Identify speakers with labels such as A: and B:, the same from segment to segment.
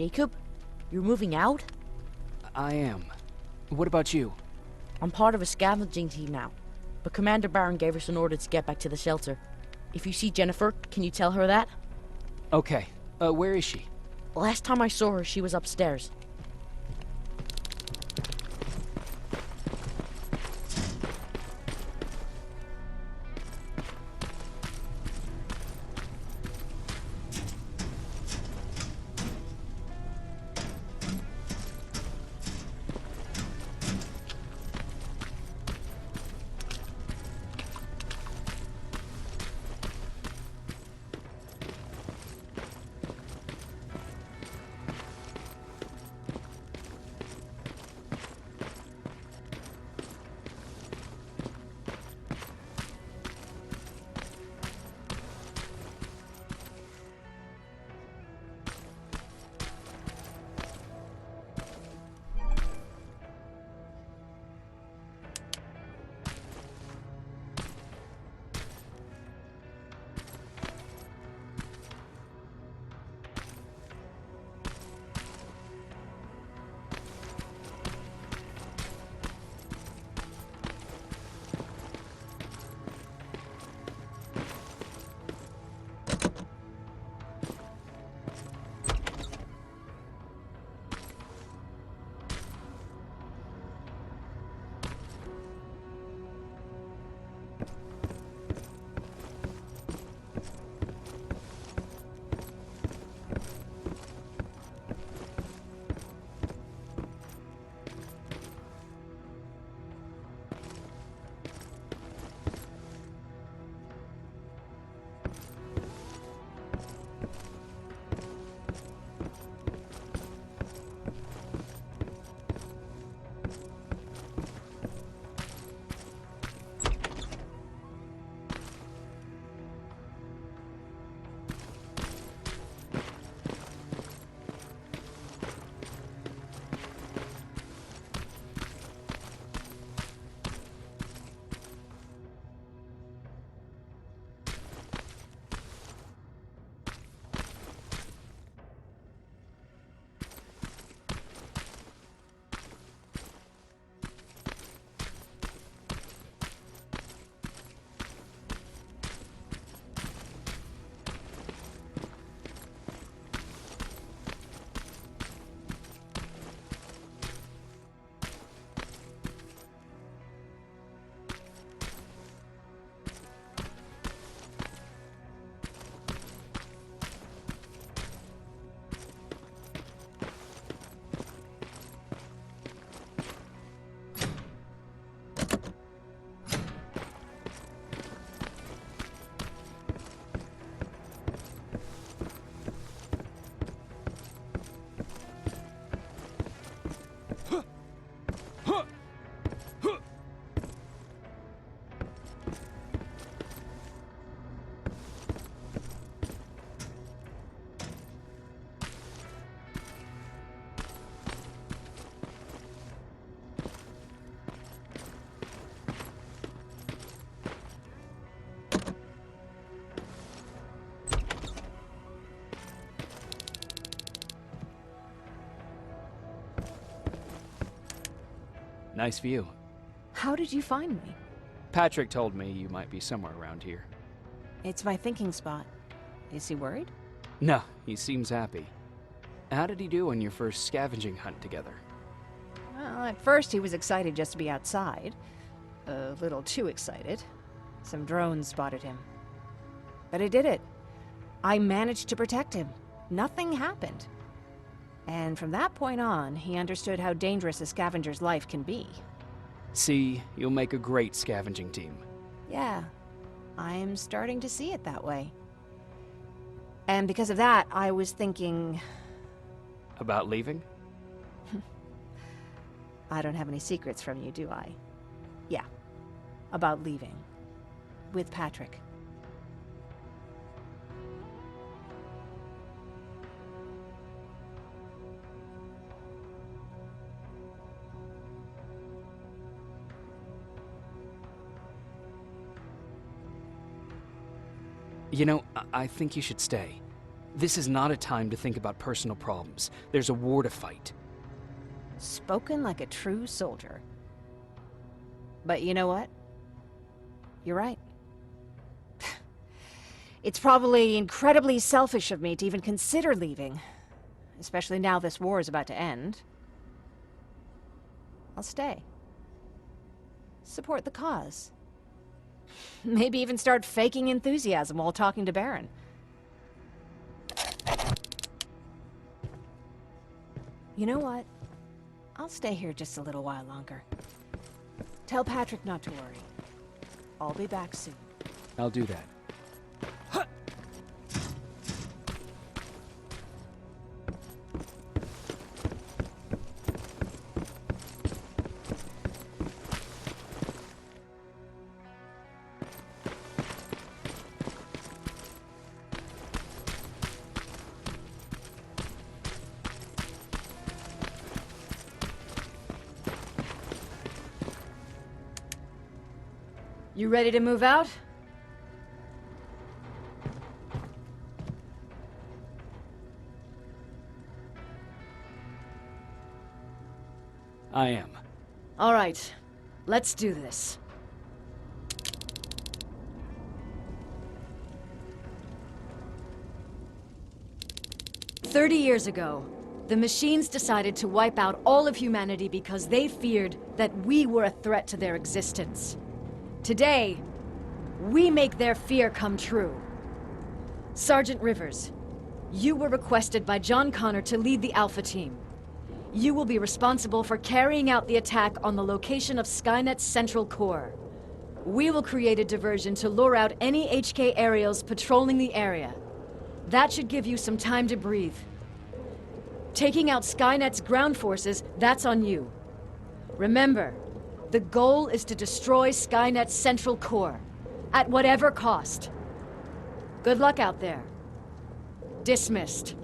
A: Jacob? You're moving out?
B: I am. What about you?
A: I'm part of a scavenging team now, but Commander Barron gave us an order to get back to the shelter. If you see Jennifer, can you tell her that?
B: Okay. Where is she?
A: Last time I saw her, she was upstairs.
B: Nice view.
C: How did you find me?
B: Patrick told me you might be somewhere around here.
C: It's my thinking spot. Is he worried?
B: No, he seems happy. How did he do on your first scavenging hunt together?
C: Well, at first he was excited just to be outside. A little too excited. Some drones spotted him. But I did it. I managed to protect him. Nothing happened. And from that point on, he understood how dangerous a scavenger's life can be.
B: See, you'll make a great scavenging team.
C: Yeah, I'm starting to see it that way. And because of that, I was thinking...
B: About leaving?
C: I don't have any secrets from you, do I? Yeah, about leaving. With Patrick.
B: You know, I think you should stay. This is not a time to think about personal problems. There's a war to fight.
C: Spoken like a true soldier. But you know what? You're right. It's probably incredibly selfish of me to even consider leaving. Especially now this war is about to end. I'll stay. Support the cause. Maybe even start faking enthusiasm while talking to Baron. You know what? I'll stay here just a little while longer. Tell Patrick not to worry. I'll be back soon.
B: I'll do that.
D: You ready to move out?
B: I am.
D: All right, let's do this. "30 years ago, the machines decided to wipe out all of humanity because they feared that we were a threat to their existence. Today, we make their fear come true. Sergeant Rivers, you were requested by John Connor to lead the Alpha Team. You will be responsible for carrying out the attack on the location of Skynet's central core. We will create a diversion to lure out any HK aerials patrolling the area. That should give you some time to breathe. Taking out Skynet's ground forces, that's on you. Remember, the goal is to destroy Skynet's central core, at whatever cost. Good luck out there. Dismissed."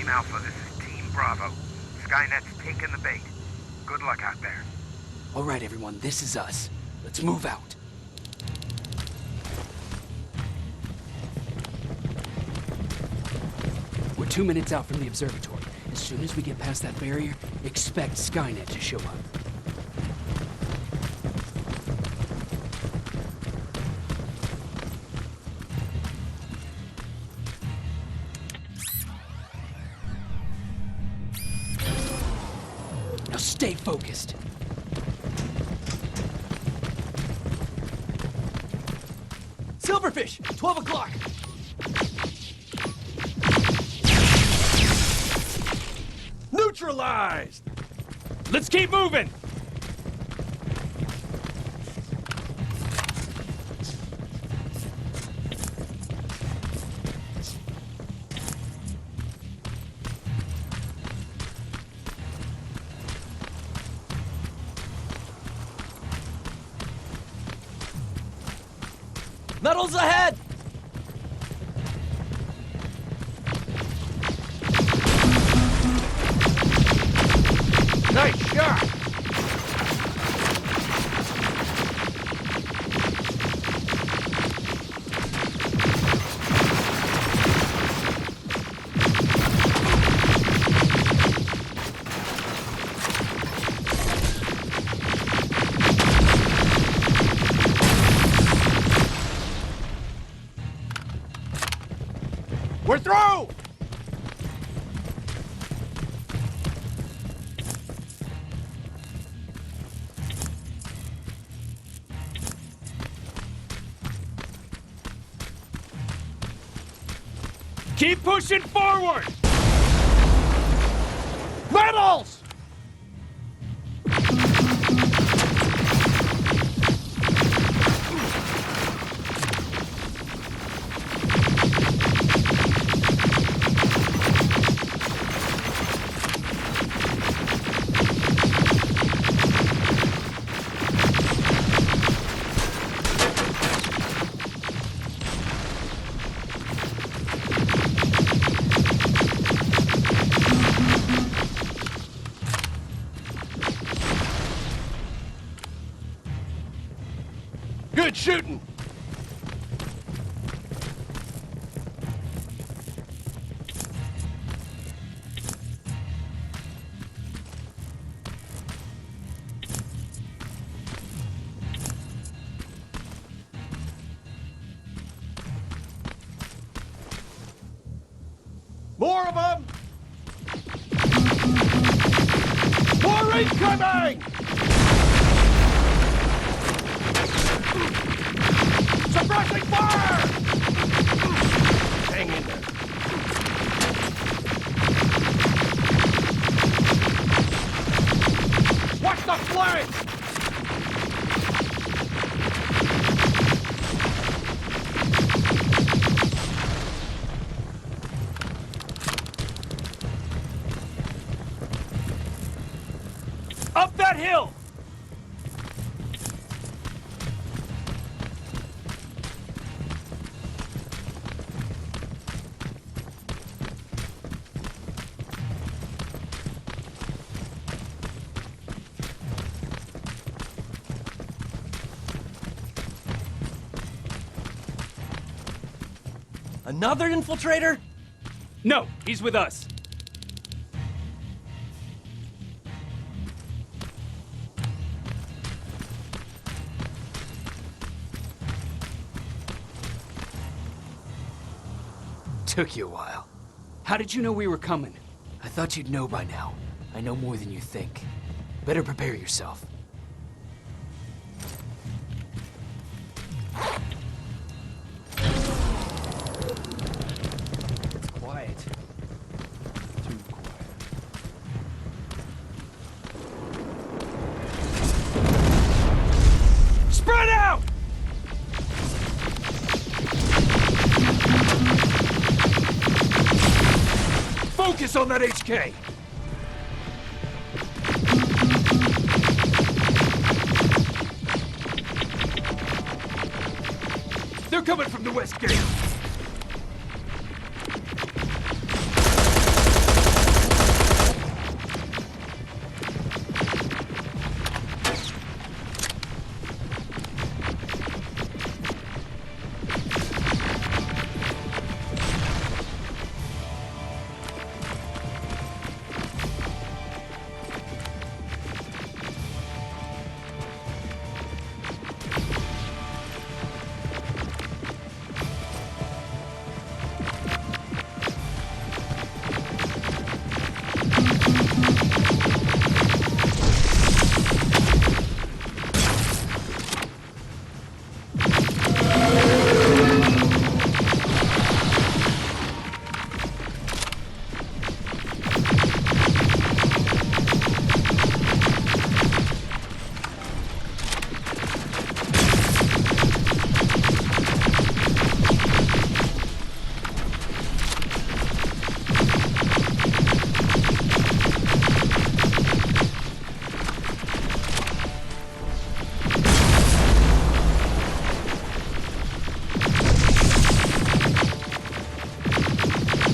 E: Team Alpha, this is Team Bravo. Skynet's taking the bait. Good luck out there.
B: All right, everyone, this is us. Let's move out. We're 2 minutes out from the observatory. As soon as we get past that barrier, expect Skynet to show up. Now stay focused.
F: Silverfish, 12 o'clock. Neutralized! Let's keep moving! Metals ahead!
E: Nice shot!
F: We're through! Keep pushing forward! Medals! Good shooting! More of them! More incoming! Suppressing fire! Hang in there. Watch the flanks! Up that hill! Another infiltrator? No, he's with us.
B: Took you a while. How did you know we were coming? I thought you'd know by now. I know more than you think. Better prepare yourself.
F: Quiet. Too quiet. Spread out! Focus on that HK! They're coming from the west gate!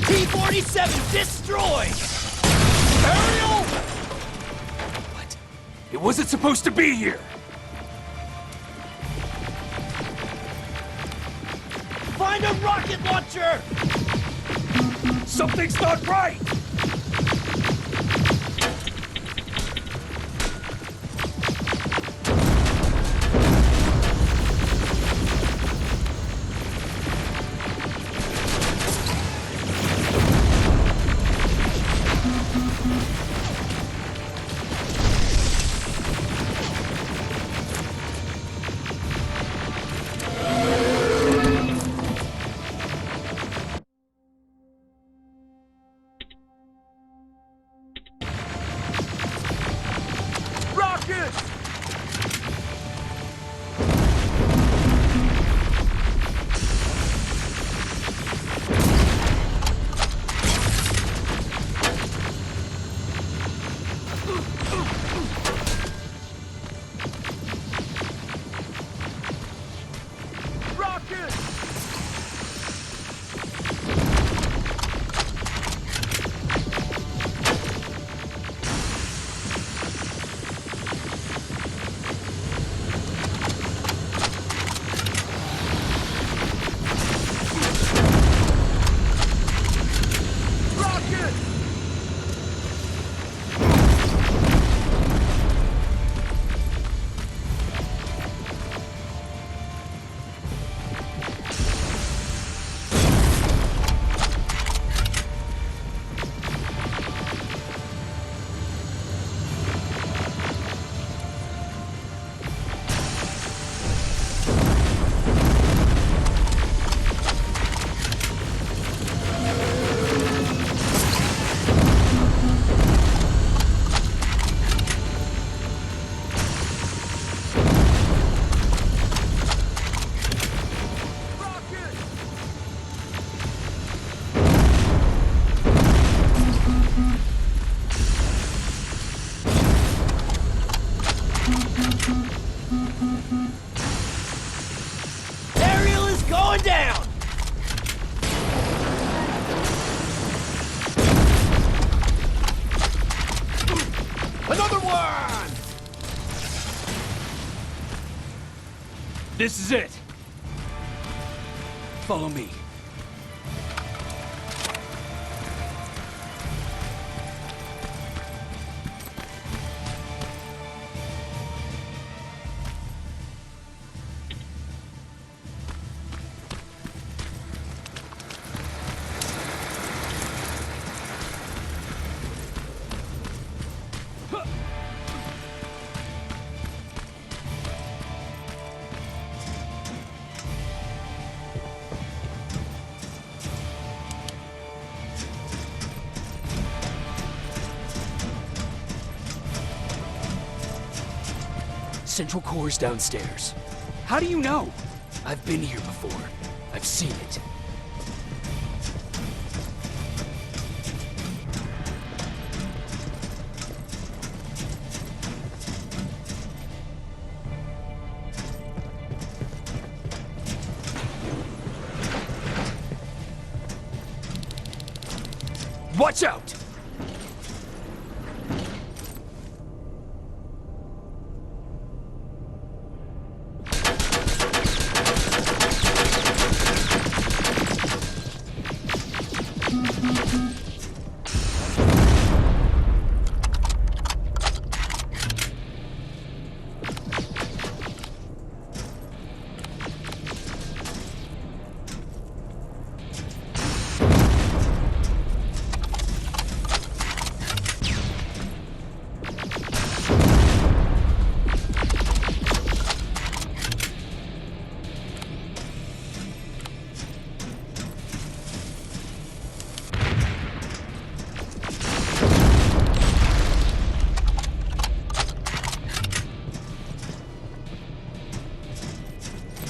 F: T-47 destroyed! Ariel!
B: What? It wasn't supposed to be here!
F: Find a rocket launcher! Something's not right!
B: Ariel is going down! Another one!
F: This is it.
B: Follow me. Central core's downstairs.
F: How do you know?
B: I've been here before. I've seen it. Watch out!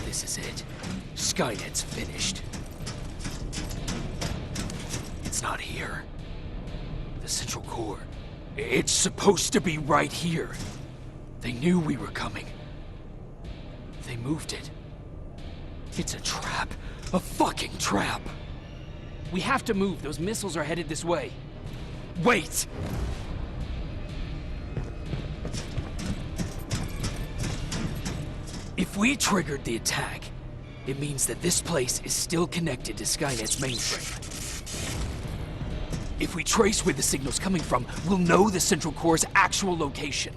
B: This is it. Skynet's finished. It's not here. The central core. It's supposed to be right here. They knew we were coming. They moved it. It's a trap. A fucking trap.
F: We have to move. Those missiles are headed this way.
B: Wait! If we triggered the attack, it means that this place is still connected to Skynet's mainframe. If we trace where the signal's coming from, we'll know the central core's actual location.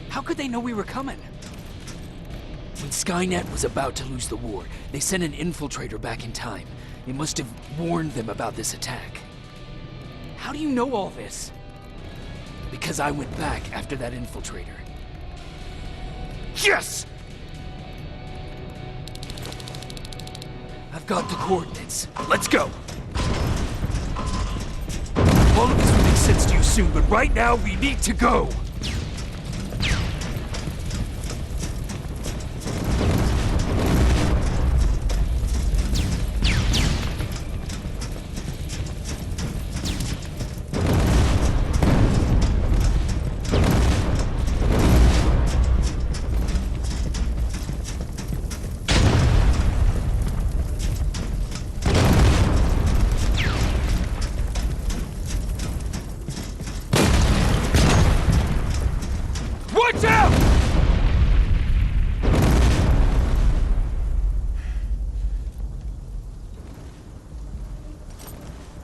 F: How could they know we were coming?
B: When Skynet was about to lose the war, they sent an infiltrator back in time. It must have warned them about this attack.
F: How do you know all this?
B: Because I went back after that infiltrator. Yes! I've got the coordinates. Let's go! All of this will make sense to you soon, but right now we need to go!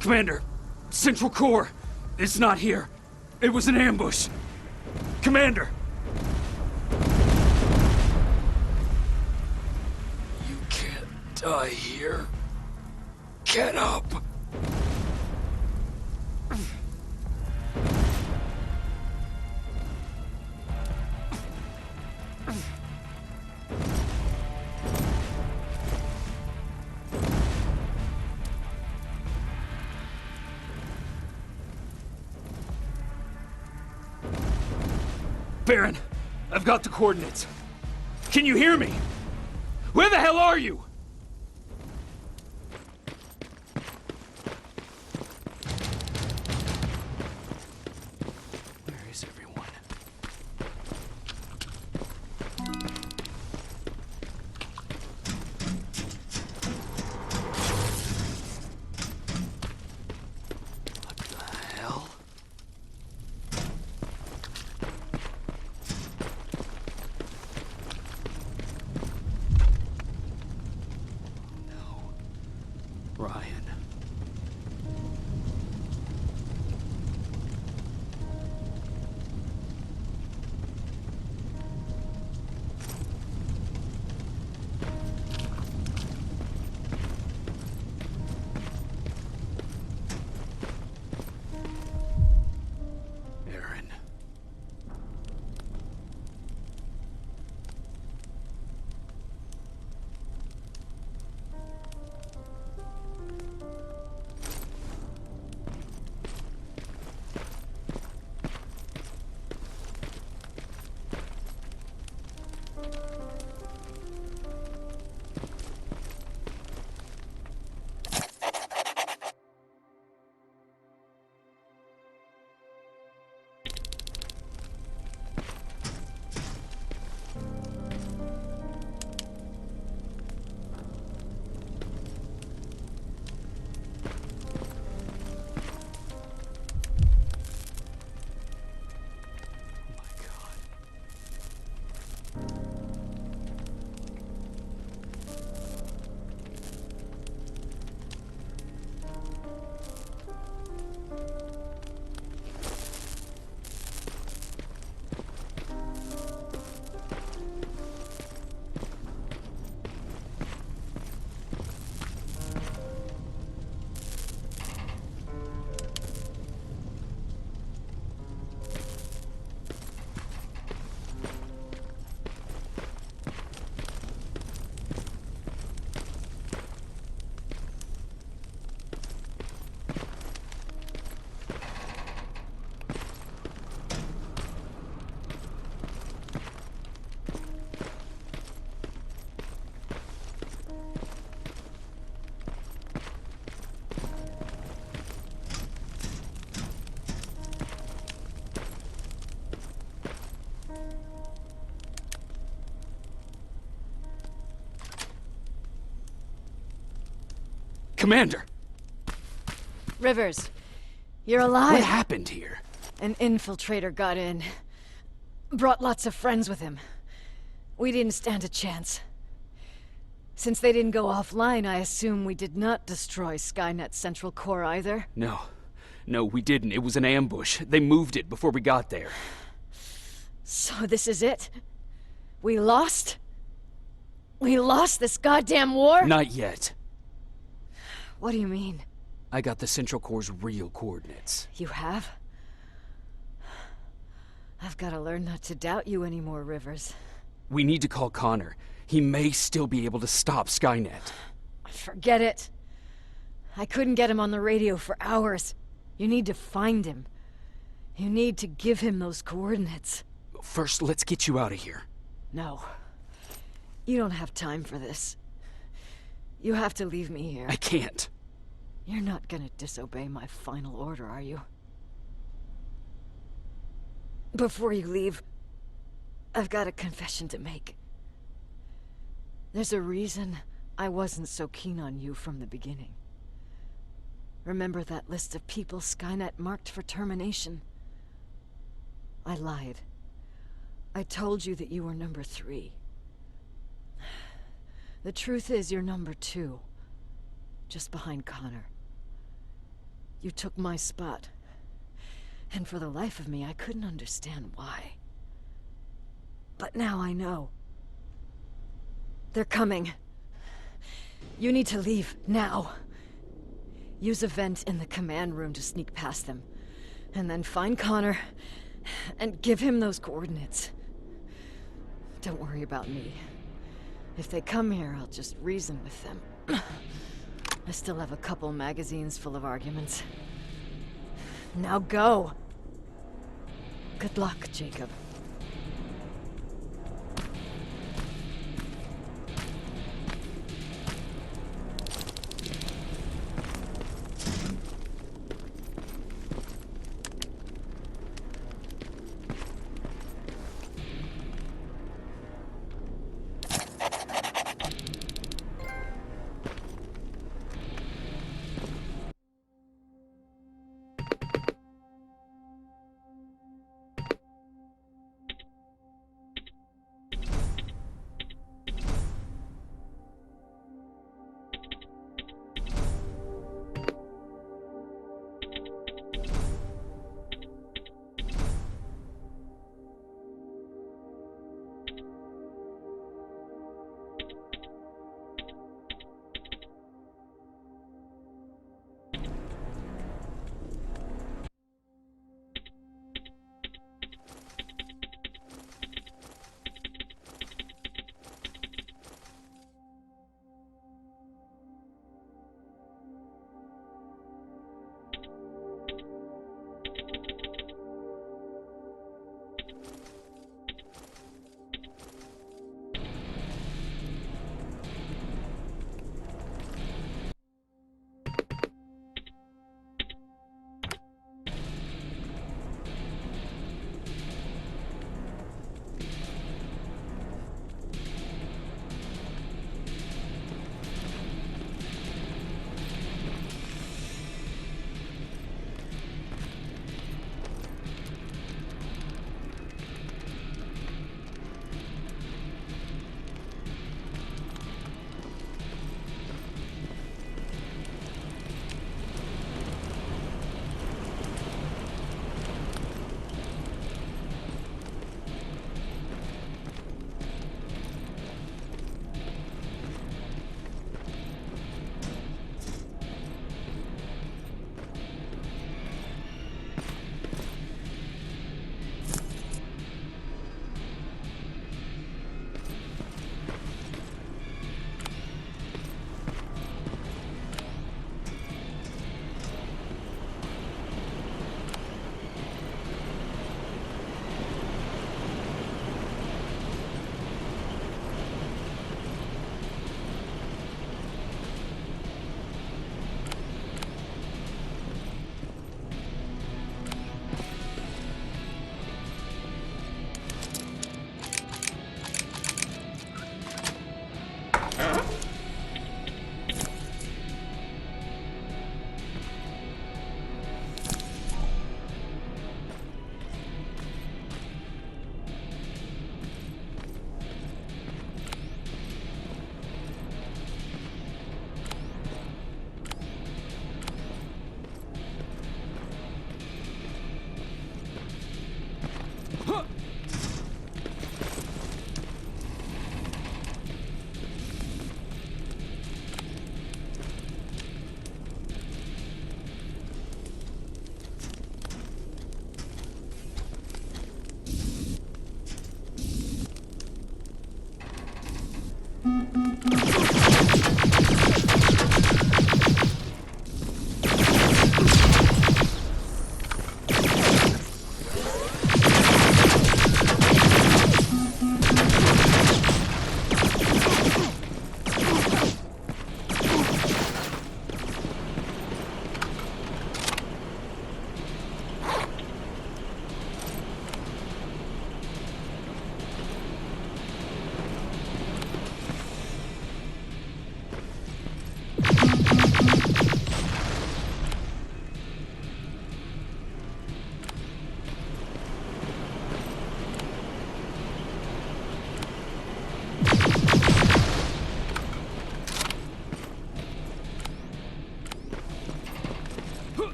B: Commander, Central Core is not here. It was an ambush. Commander! You can't die here. Get up! Baron, I've got the coordinates. Can you hear me? Where the hell are you? Where is everyone? What the hell? Ryan. Aaron. Commander!
D: Rivers, you're alive.
B: What happened here?
D: An infiltrator got in. Brought lots of friends with him. We didn't stand a chance. Since they didn't go offline, I assume we did not destroy Skynet's central core either.
B: No. No, we didn't. It was an ambush. They moved it before we got there.
D: So this is it? We lost? We lost this goddamn war?
B: Not yet.
D: What do you mean?
B: I got the Central Core's real coordinates.
D: You have? I've got to learn not to doubt you anymore, Rivers.
B: We need to call Connor. He may still be able to stop Skynet.
D: Forget it. I couldn't get him on the radio for hours. You need to find him. You need to give him those coordinates.
B: First, let's get you out of here.
D: No. You don't have time for this. You have to leave me here.
B: I can't.
D: You're not gonna disobey my final order, are you? Before you leave, I've got a confession to make. There's a reason I wasn't so keen on you from the beginning. Remember that list of people Skynet marked for termination? I lied. I told you that you were number 3. The truth is you're number 2. Just behind Connor. You took my spot. And for the life of me, I couldn't understand why. But now I know. They're coming. You need to leave, now. Use a vent in the command room to sneak past them. And then find Connor, and give him those coordinates. Don't worry about me. If they come here, I'll just reason with them. I still have a couple magazines full of arguments. Now go! Good luck, Jacob.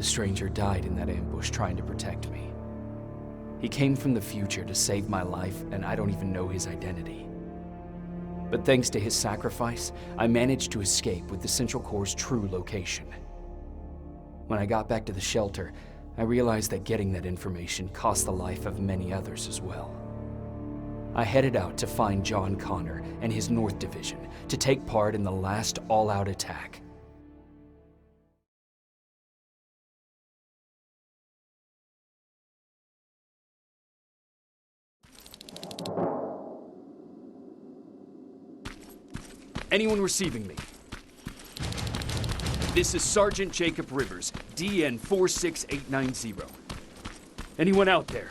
B: The stranger died in that ambush trying to protect me. He came from the future to save my life, and I don't even know his identity. But thanks to his sacrifice, I managed to escape with the Central Core's true location. When I got back to the shelter, I realized that getting that information cost the life of many others as well. I headed out to find John Connor and his North Division to take part in the last all-out attack.
F: Anyone receiving me? This is Sergeant Jacob Rivers, DN 46890. Anyone out there?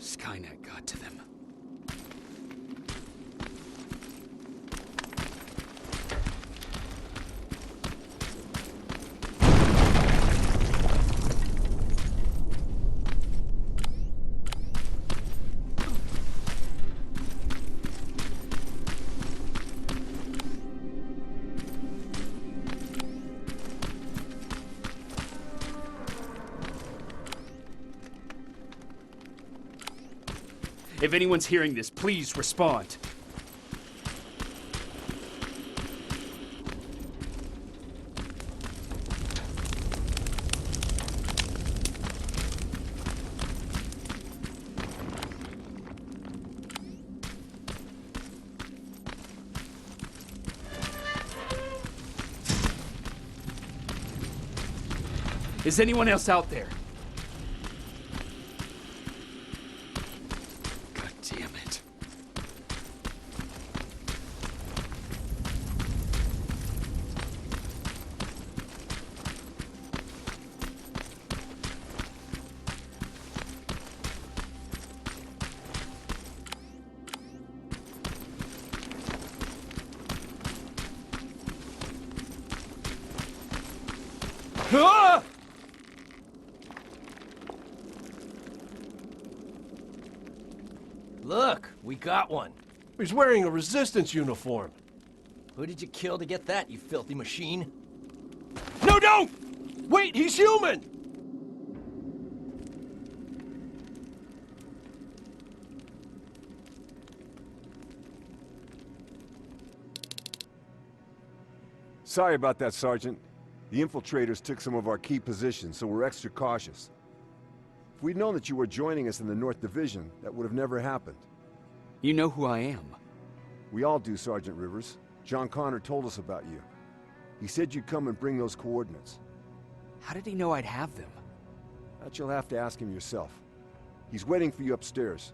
B: Skynet got to them.
F: If anyone's hearing this, please respond. Is anyone else out there?
B: God damn it.
F: Ah!
G: Look, we got one.
H: He's wearing a resistance uniform.
G: Who did you kill to get that, you filthy machine?
H: No, don't! Wait, he's human!
I: Sorry about that, Sergeant. The infiltrators took some of our key positions, so we're extra cautious. If we'd known that you were joining us in the North Division, that would have never happened.
B: You know who I am.
I: We all do, Sergeant Rivers. John Connor told us about you. He said you'd come and bring those coordinates.
B: How did he know I'd have them?
I: That you'll have to ask him yourself. He's waiting for you upstairs.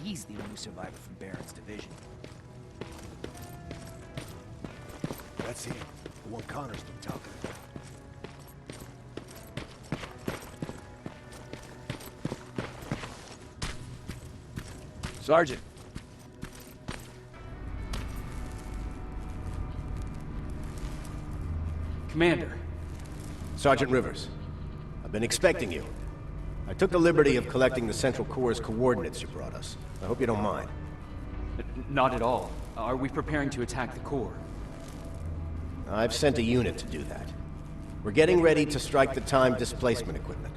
G: He's the only survivor from Baron's division.
H: That's him. The one Connor's been talking about. Sergeant.
F: Commander.
J: Sergeant Rivers, I've been expecting you. I took the liberty of collecting the Central Core's coordinates you brought us. I hope you don't mind.
B: Not at all. Are we preparing to attack the core?
J: I've sent a unit to do that. We're getting ready to strike the time displacement equipment.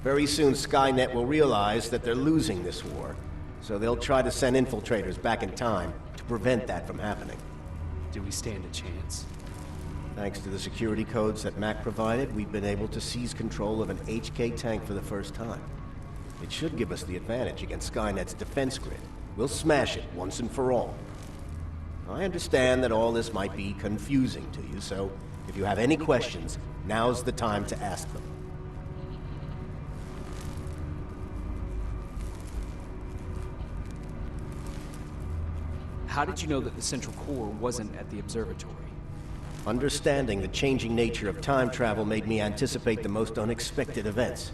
J: Very soon Skynet will realize that they're losing this war, so they'll try to send infiltrators back in time to prevent that from happening.
B: Do we stand a chance?
J: Thanks to the security codes that Mac provided, we've been able to seize control of an HK tank for the first time. It should give us the advantage against Skynet's defense grid. We'll smash it once and for all. I understand that all this might be confusing to you, so if you have any questions, now's the time to ask them.
B: How did you know that the Central Core wasn't at the observatory?
J: Understanding the changing nature of time travel made me anticipate the most unexpected events.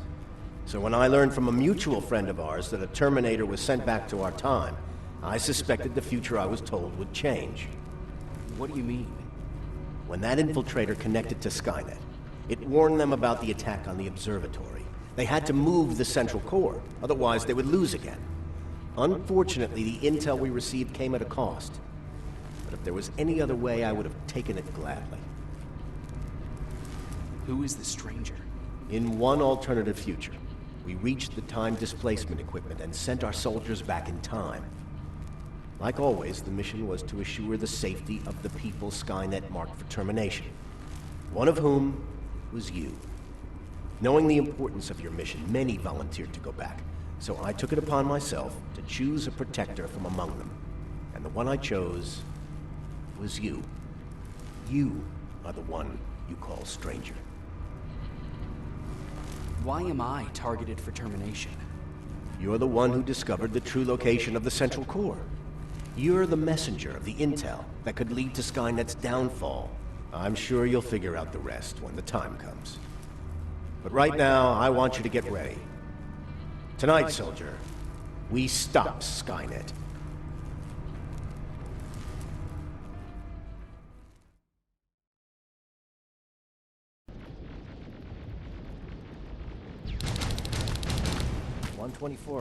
J: So when I learned from a mutual friend of ours that a Terminator was sent back to our time, I suspected the future I was told would change.
B: What do you mean?
J: When that infiltrator connected to Skynet, it warned them about the attack on the observatory. They had to move the central core, otherwise they would lose again. Unfortunately, the intel we received came at a cost. But if there was any other way, I would have taken it gladly.
F: Who is the stranger?
J: In one alternative future, we reached the time displacement equipment and sent our soldiers back in time. Like always, the mission was to assure the safety of the people Skynet marked for termination. One of whom was you. Knowing the importance of your mission, many volunteered to go back. So I took it upon myself to choose a protector from among them. And the one I chose was you. You are the one you call stranger.
F: Why am I targeted for termination?
J: You're the one who discovered the true location of the central core. You're the messenger of the intel that could lead to Skynet's downfall. I'm sure you'll figure out the rest when the time comes. But right now, I want you to get ready. Tonight, soldier, we stop Skynet.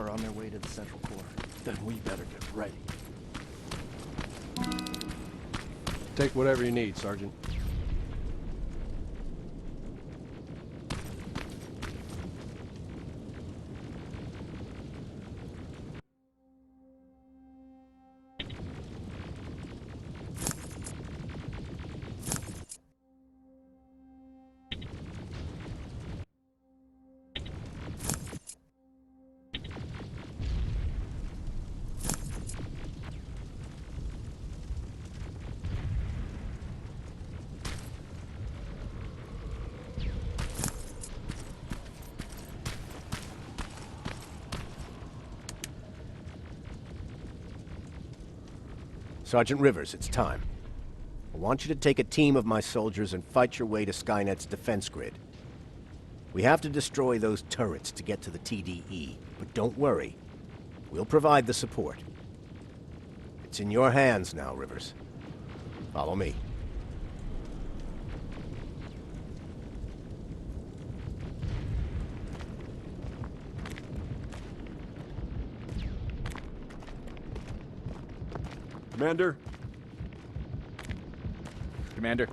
G: are on their way to the central core.
H: Then we better get ready. Take whatever you need, Sergeant.
J: Sergeant Rivers, it's time. I want you to take a team of my soldiers and fight your way to Skynet's defense grid. We have to destroy those turrets to get to the TDE, but don't worry. We'll provide the support. It's in your hands now, Rivers. Follow me.
I: Commander?
F: Commander.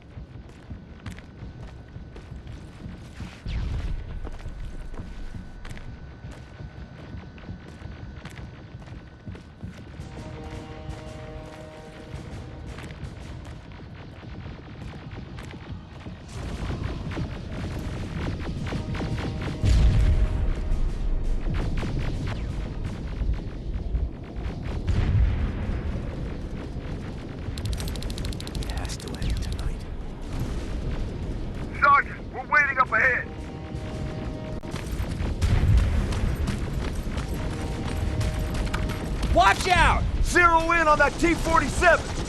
B: Watch out!
I: Zero in on that T-47!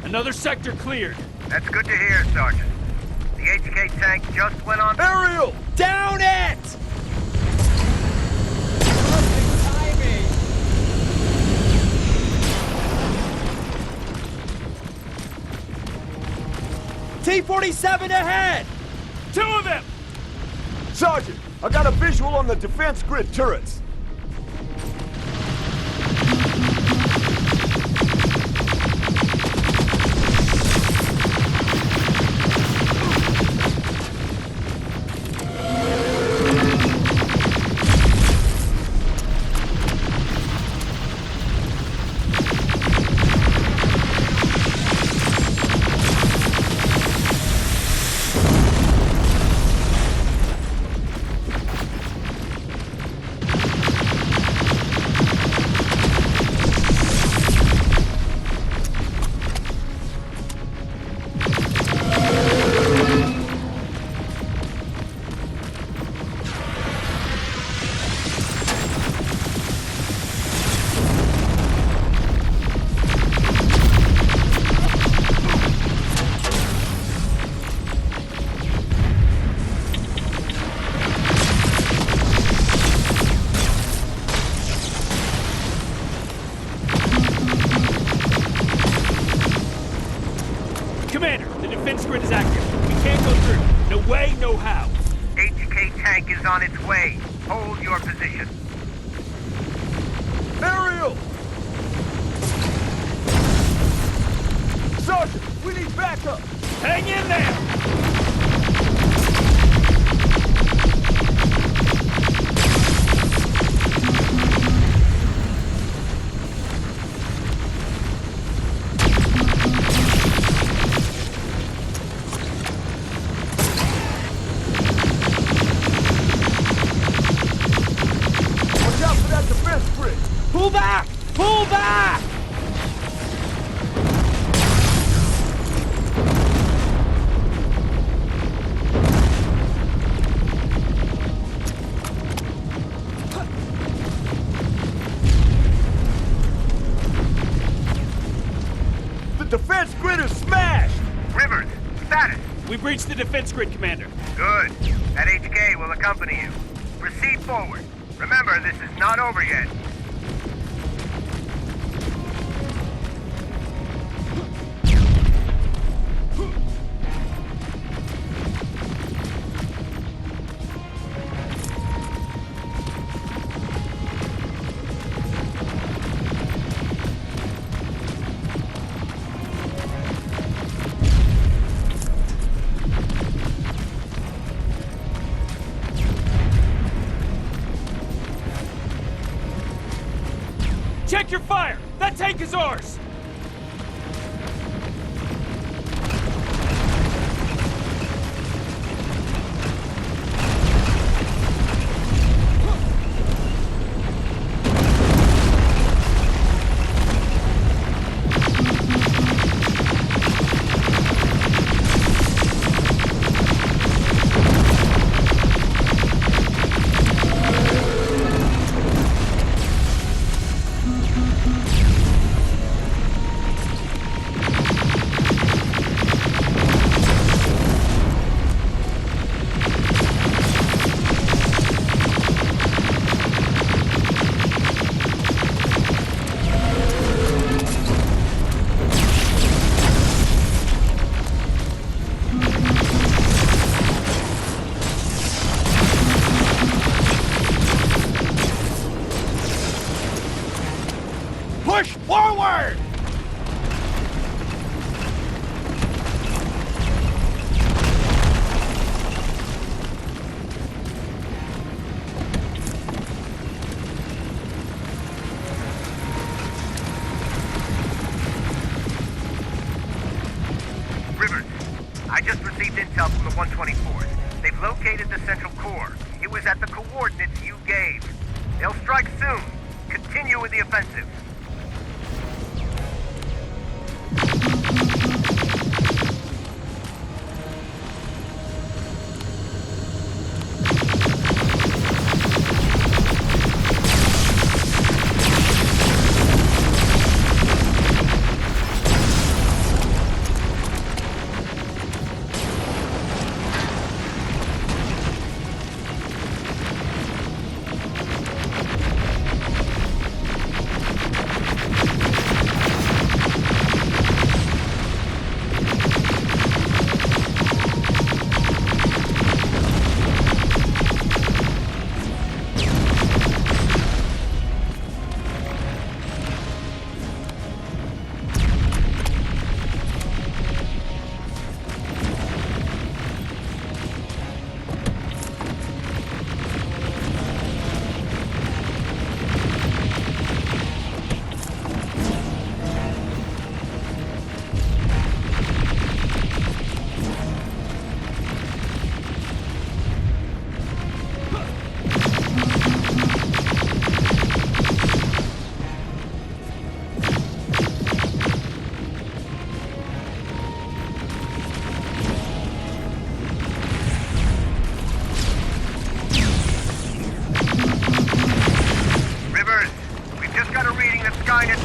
F: Another sector cleared.
E: That's good to hear, Sergeant. The HK tank just went on...
F: Aerial! Down it! T-47 ahead! 2 of them!
I: Sergeant, I got a visual on the defense grid turrets.
F: Commander, the defense grid is active. We can't go through. No way, no how.
E: HK tank is on its way. Hold your position.
I: Aerial! Sergeant, we need backup!
F: Hang in there!
I: Watch out for that defense grid!
F: Pull back! Pull back!
I: The defense grid is smashed!
E: Rivers, status.
F: We breached the defense grid, Commander.
E: Good. That HK will accompany you. Proceed forward. Remember, this is not over yet.
F: Check your fire! That tank is ours!
H: Push forward!
E: Rivers, I just received intel from the 124th. They've located the central core. It was at the coordinates you gave. They'll strike soon. Continue with the offensive.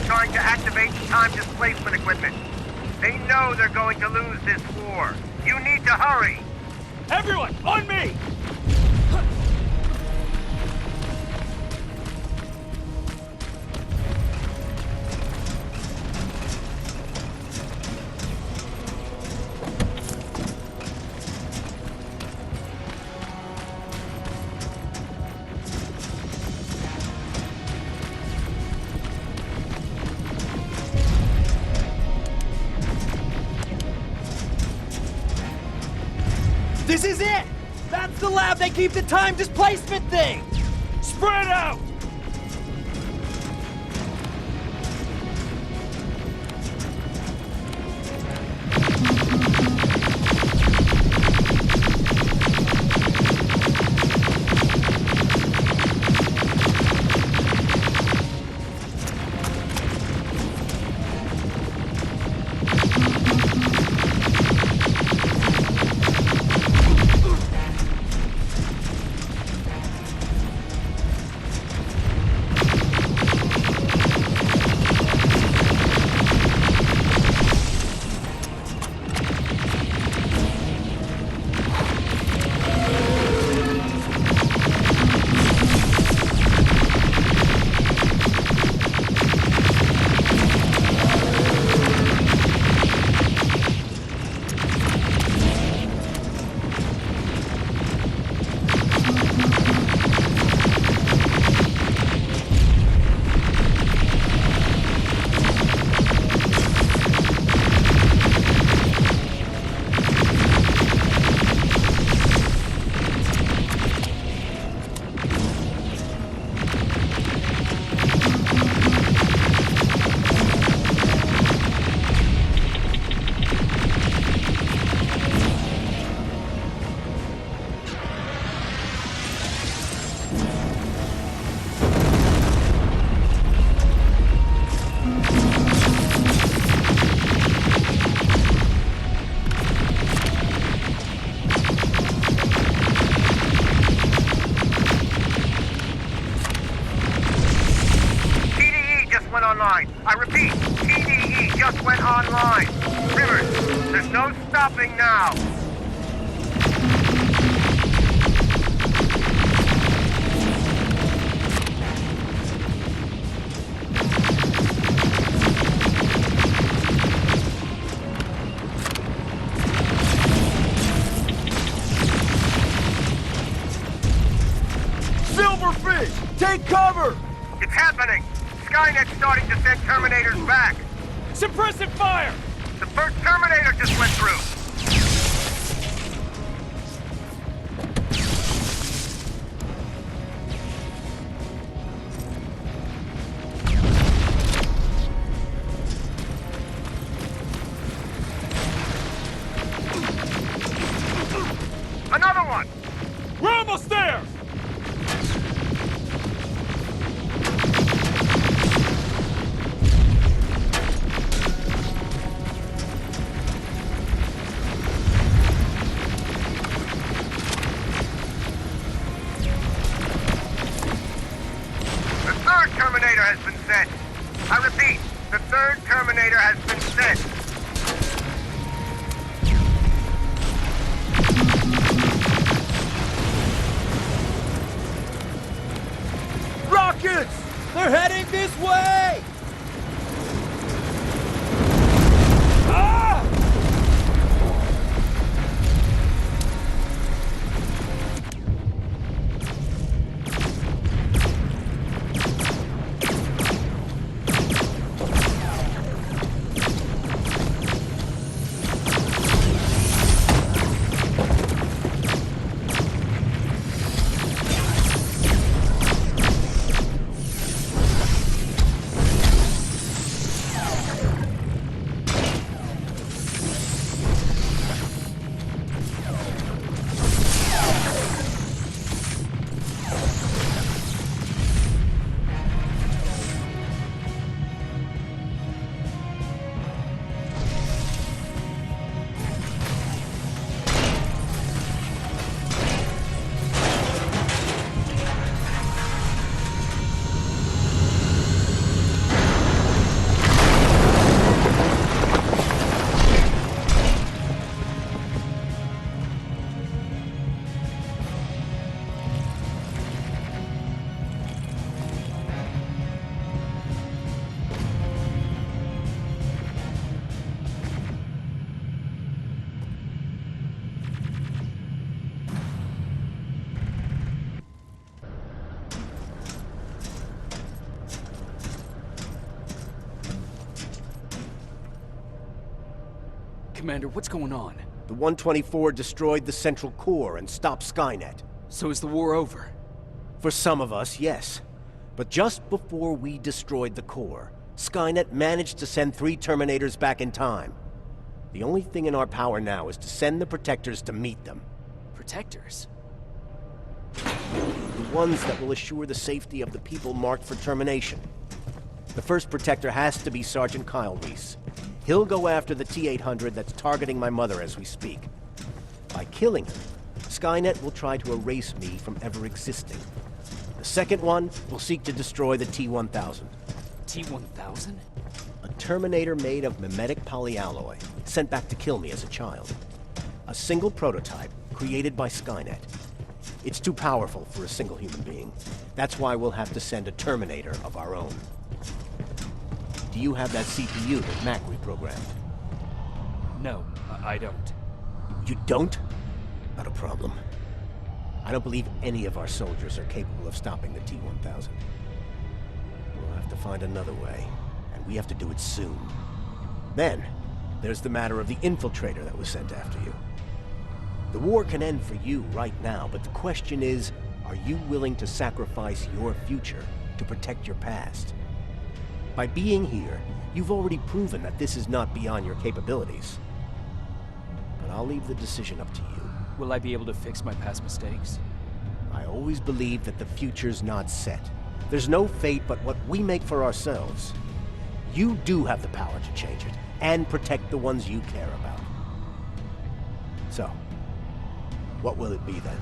E: Trying to activate time displacement equipment. They know they're going to lose this war. You need to hurry.
F: Everyone, on me!
G: This is it! That's the lab they keep the time displacement thing!
F: Spread out!
E: Online. I repeat, TDE just went online. Rivers, there's no stopping now.
H: Silverfish! Take cover!
E: It's happening! Skynet's starting to send Terminators back.
G: Suppressive fire!
E: The first Terminator just went through. Another one!
G: We're almost there!
E: The third Terminator has been sent. I repeat, the third Terminator has been sent.
G: Rockets! They're heading this way! Ah!
F: Commander, what's going on?
J: The 124 destroyed the central core and stopped Skynet.
F: So is the war over?
J: For some of us, yes. But just before we destroyed the core, Skynet managed to send 3 Terminators back in time. The only thing in our power now is to send the Protectors to meet them.
F: Protectors?
J: The ones that will assure the safety of the people marked for termination. The first Protector has to be Sergeant Kyle Reese. He'll go after the T-800 that's targeting my mother as we speak. By killing him, Skynet will try to erase me from ever existing. The second one will seek to destroy the T-1000.
F: T-1000?
J: A Terminator made of mimetic polyalloy, sent back to kill me as a child. A single prototype created by Skynet. It's too powerful for a single human being. That's why we'll have to send a Terminator of our own. Do you have that CPU that Mac reprogrammed?
F: No, I don't.
J: You don't? Not a problem. I don't believe any of our soldiers are capable of stopping the T-1000. We'll have to find another way, and we have to do it soon. Then, there's the matter of the infiltrator that was sent after you. The war can end for you right now, but the question is, are you willing to sacrifice your future to protect your past? By being here, you've already proven that this is not beyond your capabilities. But I'll leave the decision up to you.
F: Will I be able to fix my past mistakes?
J: I always believe that the future's not set. There's no fate but what we make for ourselves. You do have the power to change it, and protect the ones you care about. So, what will it be then?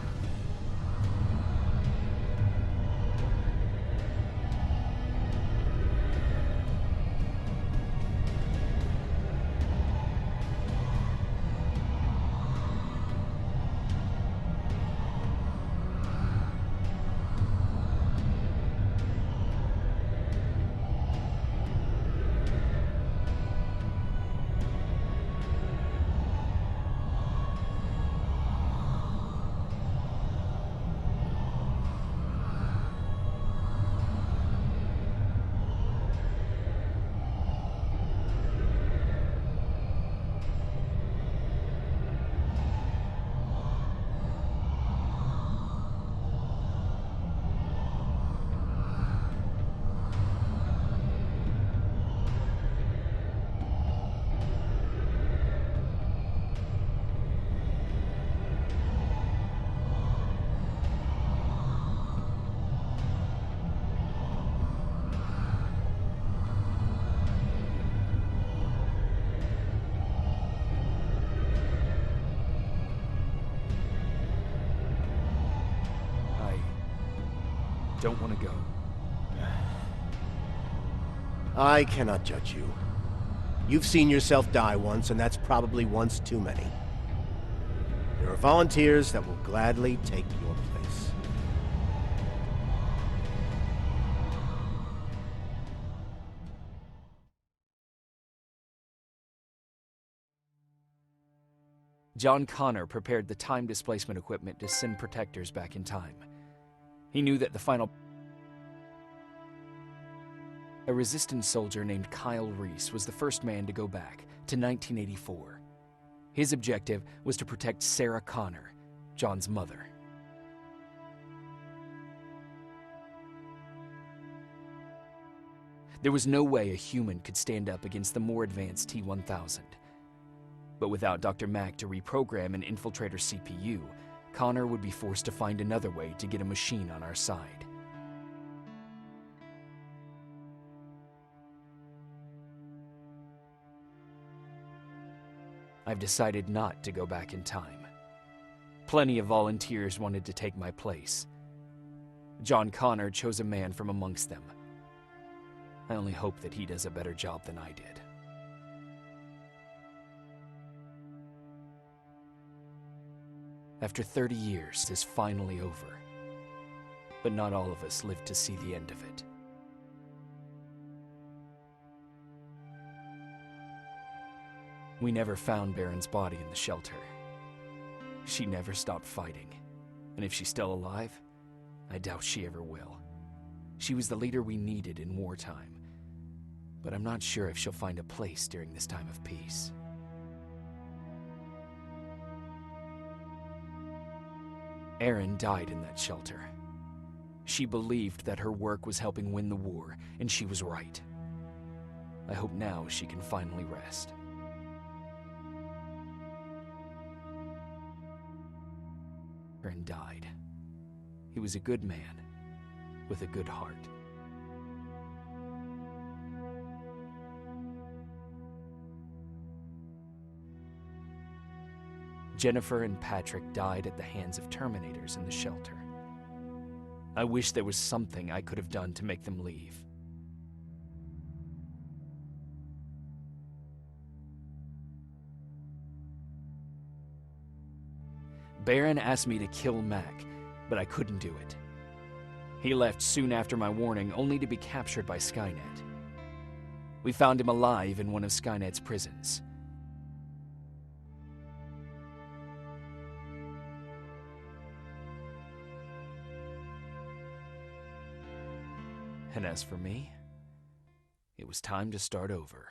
F: don't want to go.
J: I cannot judge you. You've seen yourself die once, and that's probably once too many. There are volunteers that will gladly take your place.
F: John Connor prepared the time displacement equipment to send protectors back in time. He knew that the final... A resistance soldier named Kyle Reese was the first man to go back to 1984. His objective was to protect Sarah Connor, John's mother. There was no way a human could stand up against the more advanced T-1000. But without Dr. Mack to reprogram an infiltrator CPU, Connor would be forced to find another way to get a machine on our side. I've decided not to go back in time. Plenty of volunteers wanted to take my place. John Connor chose a man from amongst them. I only hope that he does a better job than I did. After 30 years, it is finally over. But not all of us lived to see the end of it. We never found Baron's body in the shelter. She never stopped fighting. And if she's still alive, I doubt she ever will. She was the leader we needed in wartime. But I'm not sure if she'll find a place during this time of peace. Erin died in that shelter. She believed that her work was helping win the war, and she was right. I hope now she can finally rest. Erin died. He was a good man, with a good heart. Jennifer and Patrick died at the hands of Terminators in the shelter. I wish there was something I could have done to make them leave. Baron asked me to kill Mac, but I couldn't do it. He left soon after my warning, only to be captured by Skynet. We found him alive in one of Skynet's prisons. And as for me, it was time to start over.